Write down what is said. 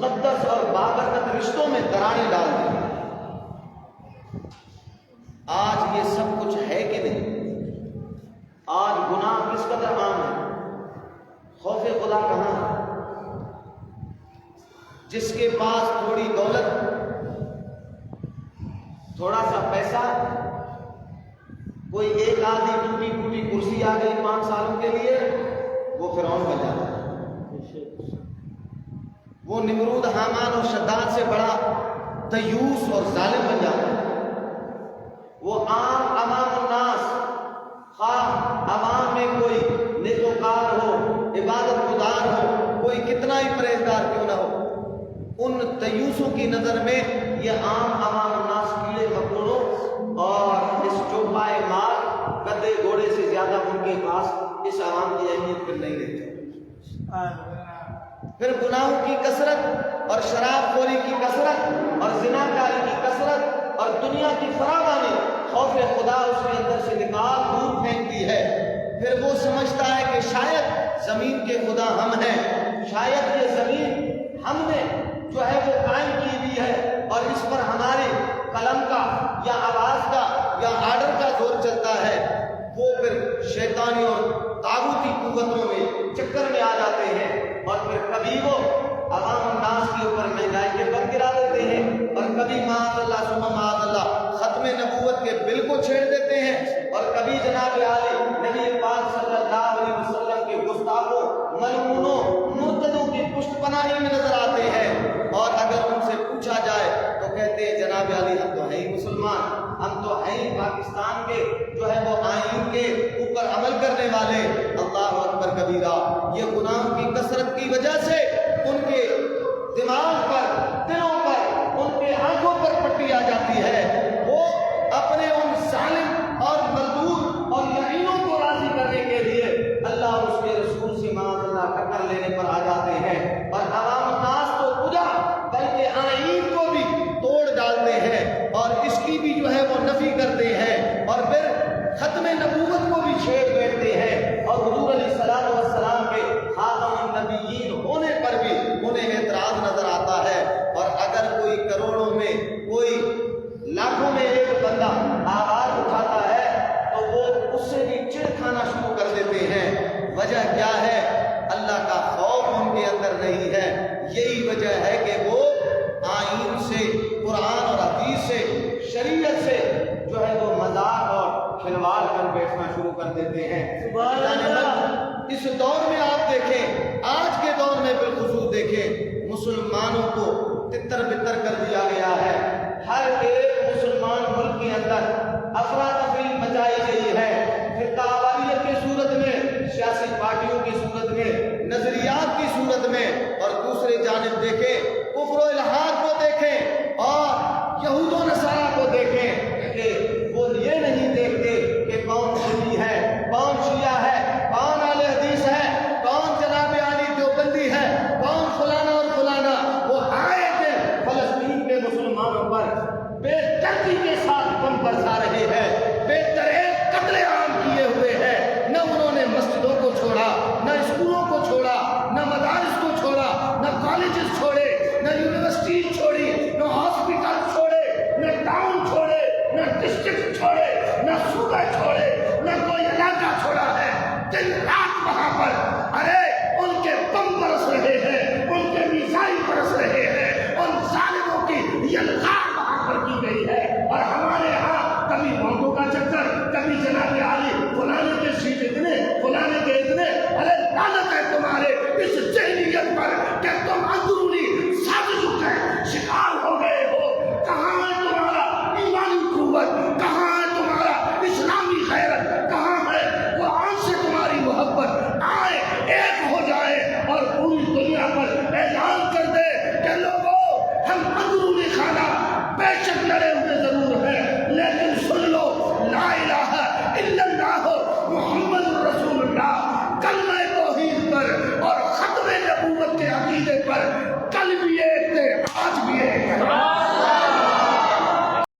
مقدس اور بابرکت رشتوں میں دراڑیں ڈال دی۔ آج یہ سب کچھ ہے کہ نہیں؟ آج گناہ کس قدر عام ہے، خوف خدا کہاں ہے؟ جس کے پاس تھوڑی دولت، تھوڑا سا پیسہ، کوئی ایک آدھی ٹوٹی پھوٹی کرسی آ گئی 5 سالوں کے لیے، وہ فرعون بن جاتا ہے۔ وہ نمرود، حامان اور شداد سے بڑا دیوس اور ظالم بن جاتا ہے۔ وہ عام الناس، خواہ عوام میں کوئی نیکوکار ہو، عبادت گزار ہو، کوئی کتنا ہی پرہیزگار کیوں نہ ہو، ان دیوسوں کی نظر میں یہ عام الناس کیڑے مکوڑوں اور اس چوپائے مار گدے گھوڑے سے زیادہ ان کے پاس اس عوام کی اہمیت پھر نہیں رہتی۔ پھر گناہوں کی کثرت اور شراب خوری کی کثرت اور زنا کاری کی کثرت اور دنیا کی فراوانی خوف خدا اس کے اندر سے نکال دور پھینکتی ہے۔ پھر وہ سمجھتا ہے کہ شاید زمین کے خدا ہم ہیں، شاید یہ زمین ہم نے جو ہے وہ قائم کی ہوئی ہے اور اس پر ہمارے قلم کا یا آواز کا یا آرڈر کا زور چلتا ہے۔ وہ پھر شیطانی اور طاغوتی قوتوں میں چکر میں آ جاتے ہیں اور پھر کبھی وہ عوام الناس کے اوپر مہنگائی کے بم گرا دیتے ہیں اور کبھی معاذ اللہ ثم معاذ اللہ ختم نبوت کے بل کو چھیڑ دیتے ہیں اور کبھی جناب عالی نبی پاک صلی اللہ علیہ وسلم کے گستاخوں، ملعونوں، مرتدوں کی پشت پناہی میں نظر آتے ہیں۔ اور اگر ان سے پوچھا جائے تو کہتے ہیں جناب عالی ہم تو ہیں ہی مسلمان، ہم تو ہیں ہی پاکستان کے جو ہے وہ آئین کے اوپر عمل کرنے والے۔ اللہ اکبر کبیرہ۔ یہ گناہوں کی کثرت کی وجہ سے ان کے دماغ پر، دلوں پر، ان کے آنکھوں پر پٹی آ جاتی ہے۔ وہ اپنے ان ظالم اور مردود اور یقینوں کو راضی کرنے کے لیے اللہ اور اس کے رسول سے معاذ اللہ ٹکر لینے پر آ جاتے ہیں اور عوام الناس تو خدا بلکہ آئین کو بھی توڑ ڈالتے ہیں اور اس کی بھی جو ہے وہ نفی کرتے ہیں اور پھر ختم نبوت کو بھی چھیڑ بیٹھتے ہیں اور حضور علیہ الصلوۃ والسلام کے خاتم النبیین ہونے پر بھی انہیں اعتراض نظر آتا ہے۔ اور اگر کوئی کروڑوں میں، کوئی لاکھوں میں ایک بندہ آواز اٹھاتا ہے تو وہ اس سے بھی چڑ کھانا شروع کر دیتے ہیں۔ وجہ کیا ہے؟ اللہ کا خوف ان کے اندر نہیں ہے۔ یہی وجہ ہے کہ وہ آئین سے، قرآن اور حدیث سے، شریعت سے جو ہے وہ مذاق اور کھلواڑ کر بیٹھنا شروع کر دیتے ہیں۔ اس دور میں آپ دیکھیں، آج کے دور میں بالخصوص دیکھیں، مسلمانوں کو تتر بتر کر دیا گیا ہے۔ ہر ایک مسلمان ملک کے اندر افراتفری مچائی گئی ہے، فرقہ واریت کی صورت میں، سیاسی پارٹیوں کی صورت میں، نظریات کی صورت میں، اور دوسری جانب دیکھیں کفر و الحاد کو دیکھیں اور یہود و نصارہ کو دیکھیں کہ وہ یہ نہیں دیکھتے کہ کون سنی ہے، کون شیعہ ہے، کون اہل حدیث ہے، کون جناب عالی دیوبندی ہے، کون فلانا اور فلانا۔ وہ آئے دن فلسطین کے مسلمانوں پر بے دردی کے ساتھ بم برسا رہے ہیں، بے دریغ قتل عام کیے ہوئے ہیں۔ نہ انہوں نے مسجدوں کو چھوڑا، نہ اسکولوں کو چھوڑا، نہ مدارس کو چھوڑا، نہ کالجز چھوڑے، نہ یونیورسٹی چھوڑی، نہ ہاسپٹل چھوڑے، نہ ٹاؤن چھوڑے، نہ ڈسٹرکٹ چھوڑے، نہ صوبہ چھوڑے، نہ کوئی علاقہ چھوڑا ہے۔ دن رات وہاں پر ارے ان کے بم برس رہے ہیں، ان کے میزائل برس رہے ہیں، ان ظالموں کی یلغار وہاں پر کی گئی ہے۔ اور ہمارے ہاں کبھی بمبوں کا چکر، کبھی جناب عالی فلانے کے سیٹ اتنے، فلانے کے اتنے۔ ارے لعنت ہے تمہارے اس ذہنیت پر کہ تم اندر